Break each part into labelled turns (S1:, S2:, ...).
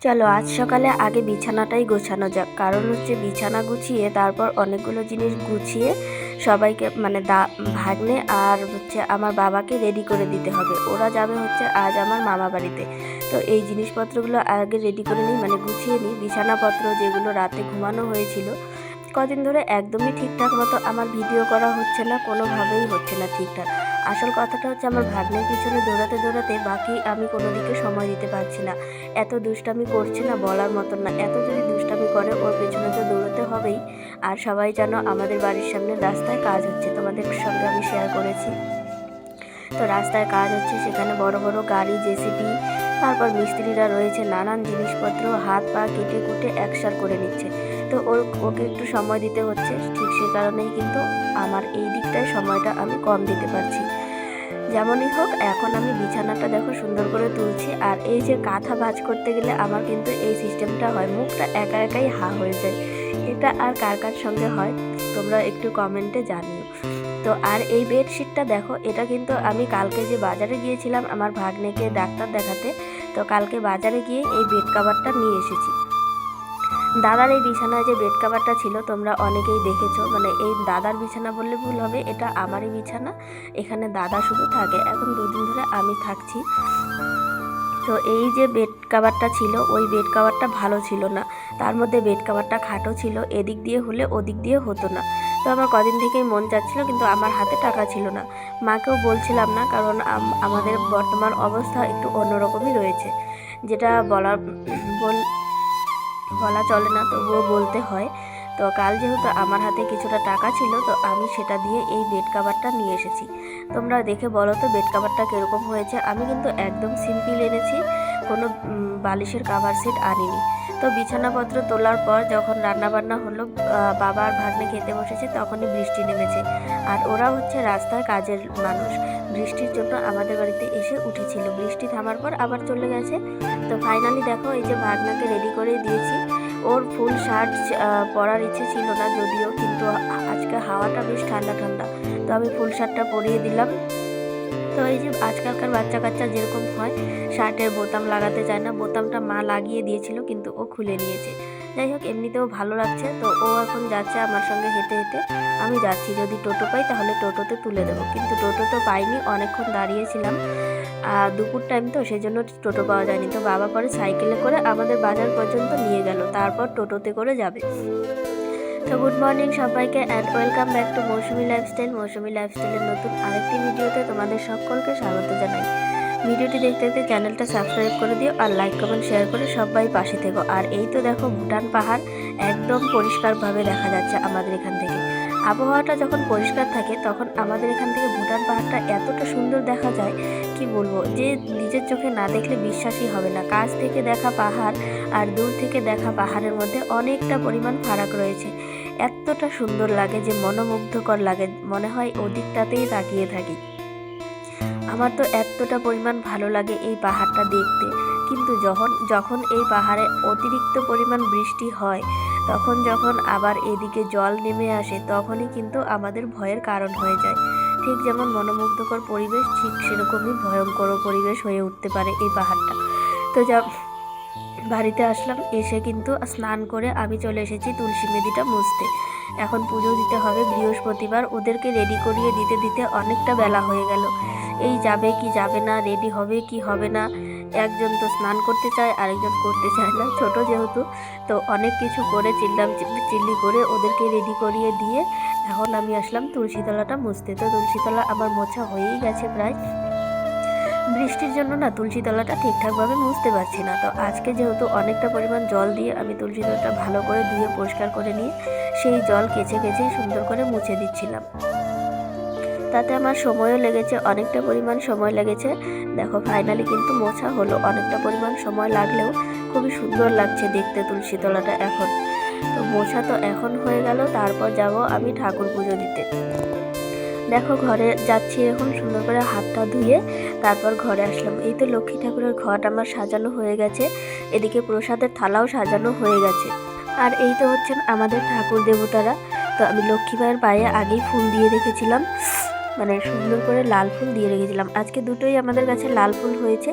S1: চলো আজ সকালে আগে বিছানাটাই গোছানো যাক। কারণ হচ্ছে বিছানা গুছিয়ে তারপর অনেকগুলো জিনিস গুছিয়ে সবাইকে মানে ভাগ্নে আর হচ্ছে আমার বাবাকে রেডি করে দিতে হবে। ওরা যাবে হচ্ছে আজ আমার মামা বাড়িতে। তো এই জিনিসপত্রগুলো আগে রেডি করে নিই, মানে গুছিয়ে নিই। বিছানাপত্র যেগুলো রাতে ঘুমানো হয়েছিল, কদিন ধরে একদমই ঠিকঠাক মতো আমার ভিডিও করা হচ্ছে না, কোনোভাবেই হচ্ছে না ঠিকঠাক। আসল কথাটা হচ্ছে আমার ভাগ্নের পিছনে দৌড়াতে দৌড়াতে বাকি আমি কোনো দিকে সময় দিতে পারছি না। এত দুষ্টামি করছে না বলার মতন না। এত যদি দুষ্টামি করে ওর পেছনে তো দৌড়াতে হবেই। আর সবাই জানো আমাদের বাড়ির সামনে রাস্তায় কাজ হচ্ছে, তোমাদের সঙ্গে আমি শেয়ার করেছি। তো রাস্তায় কাজ হচ্ছে, সেখানে বড় বড় গাড়ি, জেসিবি, তারপর মিস্ত্রিরা রয়েছে, নানান জিনিসপত্র হাত পা কেটে কুটে একসার করে নিচ্ছে। তো ওকে একটু সময় দিতে হচ্ছে, ঠিক সে কারণেই কিন্তু আমার এই দিকটায় সময়টা আমি কম দিতে পারছি। যেমনই হোক, এখন আমি বিছানাটা দেখো সুন্দর করে তুলছি। আর এই যে কাঁথা ভাঁজ করতে গেলে আমার কিন্তু এই সিস্টেমটা হয়, মুখটা একা একাই হা হয়ে যায়। এটা আর কার কার সঙ্গে হয় তোমরা একটু কমেন্টে জানিও। তো আর এই বেডশিটটা দেখো, এটা কিন্তু আমি কালকে যে বাজারে গিয়েছিলাম আমার ভাগ্নেকে ডাক্তার দেখাতে, তো কালকে বাজারে গিয়ে এই বেড কাভারটা নিয়ে এসেছি। দাদার এই বিছানায় যে বেড কাভারটা ছিল তোমরা অনেকেই দেখেছো, মানে এই দাদার বিছানা বললে ভুল হবে, এটা আমারই বিছানা। এখানে দাদা শুধু থাকে, এখন দুদিন ধরে আমি থাকছি। তো এই যে বেড কাভারটা ছিল, ওই বেড কাভারটা ভালো ছিল না। তার মধ্যে বেড কাভারটা খাটো ছিল, এদিক দিয়ে হলে ওদিক দিয়ে হতো না। তো আমার কদিন থেকেই মন চাচ্ছিল, কিন্তু আমার হাতে টাকা ছিল না। মাকেও বলছিলাম না, কারণ আমাদের বর্তমান অবস্থা একটু অন্যরকমই রয়েছে, যেটা বলা চলে না, তবুও বলতে হয়। তো কাল যেহেতু আমার হাতে কিছুটা টাকা ছিল, তো আমি সেটা দিয়ে এই বেড কাভারটা নিয়ে এসেছি। তোমরা দেখে বলো তো বেড কাভারটা কীরকম হয়েছে। আমি কিন্তু একদম সিম্পল এনেছি, কোনো বালিশের কাভার সেট আনিনি। তো বিছানাপত্র তোলার পর যখন রান্নাবান্না হলো, বাবা আর ভাগ্নে খেতে বসেছে, তখনই বৃষ্টি নেমেছে। আর ওরা হচ্ছে রাস্তায় কাজের মানুষ, বৃষ্টির জন্য আমাদের বাড়িতে এসে উঠেছিল। বৃষ্টি থামার পর আবার চলে গেছে। তো ফাইনালি দেখো এই যে ভাগনাকে রেডি করে দিয়েছি। ওর ফুল শার্ট পরার ইচ্ছে ছিল না যদিও, কিন্তু আজকে হাওয়াটা বেশ ঠান্ডা ঠান্ডা, তো আমি ফুল শার্টটা পরিয়ে দিলাম। তো এই যে আজকালকার বাচ্চা কাচ্চা যেরকম হয়, শার্টের বোতাম লাগাতে চায় না, বোতামটা মা লাগিয়ে দিয়েছিল কিন্তু ও খুলে নিয়েছে। যাই হোক, এমনিতেও ভালো লাগছে। তো ও এখন যাচ্ছে আমার সঙ্গে হেঁটে হেঁটে। আমি যাচ্ছি, যদি টোটো পাই তাহলে টোটোতে তুলে দেবো, কিন্তু টোটো তো পাইনি, অনেকক্ষণ দাঁড়িয়েছিলাম। দুপুর টাইম তো, সেই জন্য টোটো পাওয়া যায়নি। তো বাবা পরে সাইকেলে করে আমাদের বাজার পর্যন্ত নিয়ে গেল, তারপর টোটোতে করে যাবে। তো গুড মর্নিং সবাইকে, and welcome back to Mousumi lifestyle. মৌসুমি লাইফস্টাইলের নতুন আরেকটি ভিডিওতে তোমাদের সকলকে স্বাগত জানাই। ভিডিওটি দেখতে দেখতে চ্যানেলটা সাবস্ক্রাইব করে দিও, আর লাইক কমেন্ট শেয়ার করে সবাই পাশে থেকো। আর এই তো দেখো ভুটান পাহাড় একদম পরিষ্কারভাবে দেখা যাচ্ছে আমাদের এখান থেকে। আবহাওয়াটা যখন পরিষ্কার থাকে তখন আমাদের এখান থেকে ভুটান পাহাড়টা এতটা সুন্দর দেখা যায়, কি বলবো, যে নিজের চোখে না দেখলে বিশ্বাসই হবে না। কাছ থেকে দেখা পাহাড় আর দূর থেকে দেখা পাহাড়ের মধ্যে অনেকটা পরিমাণ ফারাক রয়েছে। এতটা সুন্দর লাগে যে মনোমুগ্ধকর লাগে, মনে হয় ওদিকটাতেই তাকিয়ে থাকি। আমার তো এতটা পরিমাণ ভালো লাগে এই পাহাড়টা দেখতে। কিন্তু যখন এই পাহাড়ে অতিরিক্ত পরিমাণ বৃষ্টি হয়, তখন যখন আবার এদিকে জল নেমে আসে, তখনই কিন্তু আমাদের ভয়ের কারণ হয়ে যায়। ঠিক যেমন মনোমুগ্ধকর পরিবেশ, ঠিক সেরকমই ভয়ঙ্কর পরিবেশ হয়ে উঠতে পারে এই পাহাড়টা। তো বাড়িতে আসলাম, এসে কিন্তু স্নান করে আমি চলে এসেছি তুলসী মেদিটা মুছতে। এখন পুজো দিতে হবে বৃহস্পতিবার, ওদেরকে রেডি করিয়ে দিতে দিতে অনেকটা বেলা হয়ে গেল। এই যাবে কি যাবে না, রেডি হবে কি হবে না, একজন তো স্নান করতে চায় আরেকজন করতে চায় না, ছোট যেহেতু। তো অনেক কিছু করে চিল্লি করে ওদেরকে রেডি করিয়ে দিয়ে এখন আমি আসলাম তুলসীতলাটা মুছতে। তো তুলসীতলা আমার মোছা হয়েই গেছে প্রায়। বৃষ্টির জন্য না তুলসীতলাটা ঠিকঠাকভাবে মুছতে পারছি না। তো আজকে যেহেতু অনেকটা পরিমাণ জল দিয়ে আমি তুলসীতলাটা ভালো করে ধুয়ে পরিষ্কার করে নিয়ে সেই জল কেচে কেচেই সুন্দর করে মুছে দিচ্ছিলাম। তাতে আমার সময়ও লেগেছে, অনেকটা পরিমাণ সময় লেগেছে। দেখো ফাইনালি কিন্তু মোছা হলো, অনেকটা পরিমাণ সময় লাগলেও খুবই সুন্দর লাগছে দেখতে তুলসীতলাটা এখন। তো মোছা তো এখন হয়ে গেল, তারপর যাব আমি ঠাকুর পুজো দিতে। দেখো ঘরে যাচ্ছি এখন, সুন্দর করে হাতটা ধুয়ে তারপর ঘরে আসলাম। এই তো লক্ষ্মী ঠাকুরের ঘট আমার সাজানো হয়ে গেছে, এদিকে প্রসাদের থালাও সাজানো হয়ে গেছে। আর এই তো হচ্ছেন আমাদের ঠাকুর দেবতারা। তো আমি লক্ষ্মী মায়ের পায়ে আগেই ফুল দিয়ে রেখেছিলাম, মানে সুন্দর করে লাল ফুল দিয়ে রেখেছিলাম। আজকে দুটোই আমাদের কাছে লাল ফুল হয়েছে।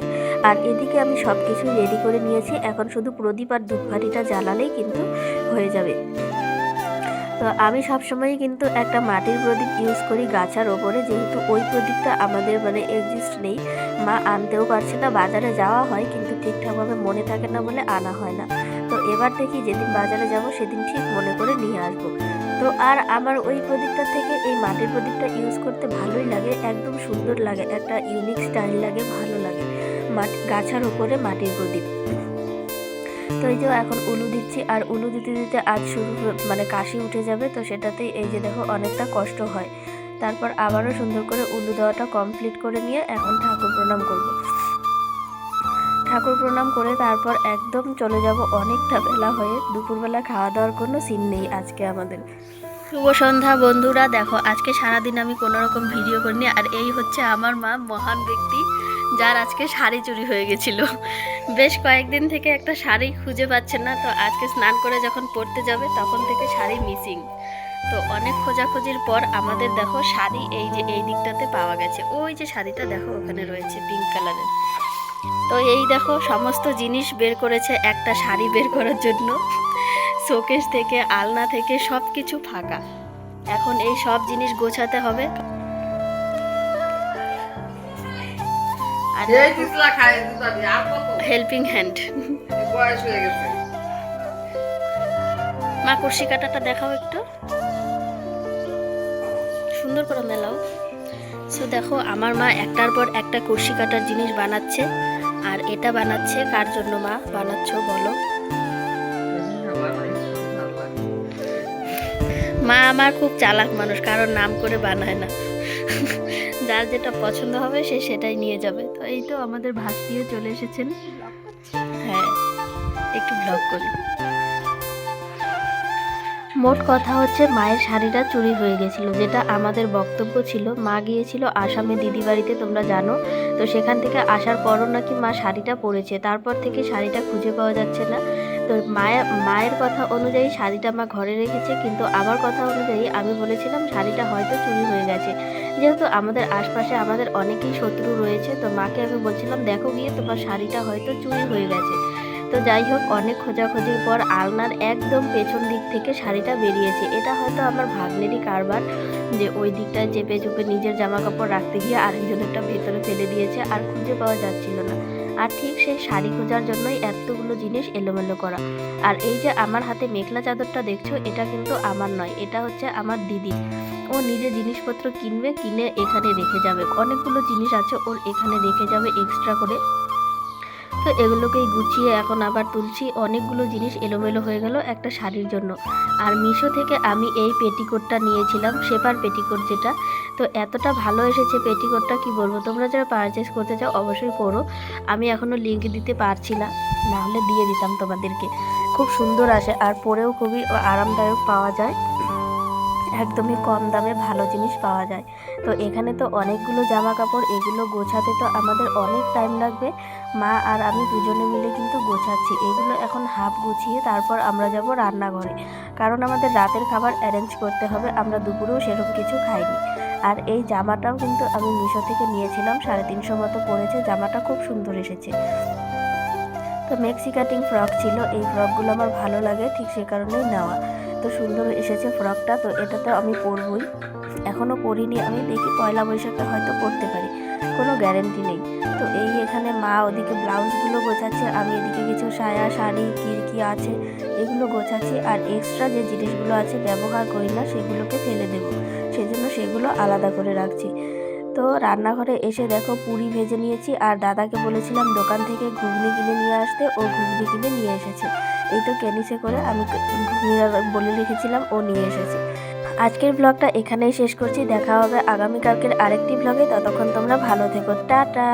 S1: আর এদিকে আমি সব কিছু রেডি করে নিয়েছি, এখন শুধু প্রদীপ আর ধূপকাঠিটা জ্বালালেই কিন্তু হয়ে যাবে। তো আমি সবসময়ই কিন্তু একটা মাটির প্রদীপ ইউজ করি গাছার ওপরে, যেহেতু ওই প্রদীপটা আমাদের মানে এক্সিস্ট নেই, মা আনতেও পারছে না, বাজারে যাওয়া হয় কিন্তু ঠিকঠাকভাবে মনে থাকে না বলে আনা হয় না। তো এবার দেখি যেদিন বাজারে যাব সেদিন ঠিক মনে করে নিয়ে আসবো। তো আর আমার ওই প্রদীপটা থেকে এই মাটির প্রদীপটা ইউজ করতে ভালোই লাগে, একদম সুন্দর লাগে, একটা ইউনিক স্টাইল লাগে, ভালো লাগে গাছার ওপরে মাটির প্রদীপ। তো এই যে এখন উলু দিচ্ছি, আর উলু দিতে দিতে আজ শুরু মানে কাশি উঠে যাবে, তো সেটাতেই এই যে দেখো অনেকটা কষ্ট হয়। তারপর আবারও সুন্দর করে উলু দেওয়াটা কমপ্লিট করে নিয়ে এখন ঠাকুর প্রণাম করব। ঠাকুর প্রণাম করে তারপর একদম চলে যাব, অনেকটা বেলা হয়ে, দুপুরবেলা খাওয়া দাওয়ার কোনো সিন নেই আজকে আমাদের। শুভ সন্ধ্যা বন্ধুরা, দেখো আজকে সারাদিন আমি কোনো রকম ভিডিও করিনি, আর এই হচ্ছে আমার মা, মহান ব্যক্তি, যার আজকে শাড়ি চুরি হয়ে গেছিল। বেশ কয়েকদিন থেকে একটা শাড়ি খুঁজে পাচ্ছে না, তো আজকে স্নান করে যখন পরতে যাবে তখন থেকে শাড়ি মিসিং। তো অনেক খোঁজাখুঁজির পর আমাদের দেখো শাড়ি এই যে এই দিকটাতে পাওয়া গেছে, ওই যে শাড়িটা দেখো ওখানে রয়েছে পিঙ্ক কালারের। তো এই দেখো সমস্ত জিনিস বের করেছে একটা শাড়ি বের করার জন্য, শোকেস থেকে আলনা থেকে সব কিছু ফাঁকা। এখন এই সব জিনিস গোছাতে হবে। Helping hand. মা কুর্সি কাটাটা দেখাও একটু, সুন্দর করে মেলাও। সো দেখো আমার মা একটার পর একটা কুর্সি কাটার জিনিস বানাচ্ছে। আর এটা বানাচ্ছে কার জন্য মা বানাচ্ছ বলো? মা আমার খুব চালাক মানুষ, কারণ নাম করে বানায় না, যার যেটা পছন্দ হবে সে সেটাই নিয়ে যাবে। তো এই তো আমাদের ভাস্তিও চলে এসেছেন। হ্যাঁ, একটু ব্লগ করি। মোট কথা হচ্ছে মায়ের শাড়িটা চুরি হয়ে গেছিল, যেটা আমাদের বক্তব্য ছিল। মা গিয়েছিল আসামে দিদি বাড়িতে, তোমরা জানো। তো সেখান থেকে আসার পরও নাকি মা শাড়িটা পরেছে, তারপর থেকে শাড়িটা খুঁজে পাওয়া যাচ্ছে না। তো মায়ের কথা অনুযায়ী শাড়িটা মা ঘরে রেখেছে, কিন্তু আমার কথা অনুযায়ী আমি বলেছিলাম শাড়িটা হয়তো চুরি হয়ে গেছে। যেহেতু আমাদের আশপাশে আমাদের অনেকেই শত্রু রয়েছে, তো মাকে আমি বলছিলাম দেখো গিয়ে তোমার শাড়িটা হয়তো চুরি হয়ে গেছে। তো যাই হোক, অনেক খোঁজাখুঁজির পর আলনার একদম পেছন দিক থেকে শাড়িটা বেরিয়েছে। এটা হয়তো আমার ভাগ্নেরই কারবার, যে ওই দিকটায় চেপে চুপে নিজের জামা কাপড় রাখতে গিয়ে আরেকজনেরটা ভেতরে ফেলে দিয়েছে, আর খুঁজে পাওয়া যাচ্ছিল না। আর ঠিক সেই শাড়ি খোঁজার জন্যই এতগুলো জিনিস এলোমেলো করা। আর এই যে আমার হাতে মেখলা চাদরটা দেখছো, এটা কিন্তু আমার নয়, এটা হচ্ছে আমার দিদির। ও নিজে জিনিসপত্র কিনবে, কিনে এখানে রেখে যাবে, অনেকগুলো জিনিস আছে ওর, এখানে রেখে যাবে এক্সট্রা করে। তো এগুলোকেই গুছিয়ে এখন আবার তুলছি, অনেকগুলো জিনিস এলোমেলো হয়ে গেল একটা শাড়ির জন্য। আর মিশো থেকে আমি এই পেটিকোটটা নিয়েছিলাম, শেপার পেটিকোট যেটা। তো এতটা ভালো এসেছে পেটিকোটটা, কি বলবো, তোমরা যারা পারচেস করতে চাও অবশ্যই করো। আমি এখনও লিঙ্ক দিতে পারছি না, না হলে দিয়ে দিতাম তোমাদেরকে। খুব সুন্দর আসে, আর পরেও খুবই আরামদায়ক পাওয়া যায়, একদমই কম দামে ভালো জিনিস পাওয়া যায়। তো এখানে তো অনেকগুলো জামা কাপড়, এগুলো গোছাতে তো আমাদের অনেক টাইম লাগবে। মা আর আমি দুজনে মিলে কিন্তু গোছাচ্ছি এগুলো। এখন হাফ গুছিয়ে তারপর আমরা যাব রান্নাঘরে, কারণ আমাদের রাতের খাবার অ্যারেঞ্জ করতে হবে, আমরা দুপুরেও সেরকম কিছু খাইনি। আর এই জামাটাও কিন্তু আমি মিশো থেকে নিয়েছিলাম, 350 মতো পড়েছে, জামাটা খুব সুন্দর এসেছে। তো মেক্সি কাটিং ফ্রক ছিল, এই ফ্রকগুলো আমার ভালো লাগে, ঠিক সে কারণেই নেওয়া। তো সুন্দর এসেছে ফ্রকটা, তো এটা তো আমি পরবই, এখনও পরিনি, আমি দেখি পয়লা বৈশাখে হয়তো পরতে পারি, কোনো গ্যারেন্টি নেই। তো এই এখানে মা ওদিকে ব্লাউজগুলো গোছাচ্ছে, আমি এদিকে কিছু সায়া শাড়ি কি আছে এগুলো গোছাচ্ছি। আর এক্সট্রা যে জিনিসগুলো আছে ব্যবহার করি না সেগুলোকে ফেলে দেবো, সেজন্য সেগুলো আলাদা করে রাখছি। তো রান্নাঘরে এসে দেখো পুরি ভেজে নিয়েছি, আর দাদাকে বলেছিলাম দোকান থেকে ঘুগনি কিনে নিয়ে আসতে, ও ঘুগনি কিনে নিয়ে এসেছে। এই তো ক্যানিসে করে আমি ঘুগনি বলে রেখেছিলাম, ও নিয়ে এসেছে। আজকের ব্লগটা এখানেই শেষ করছি, দেখা হবে আগামীকালকের আরেকটি ব্লগে। ততক্ষণ তোমরা ভালো থেকো, টাটা।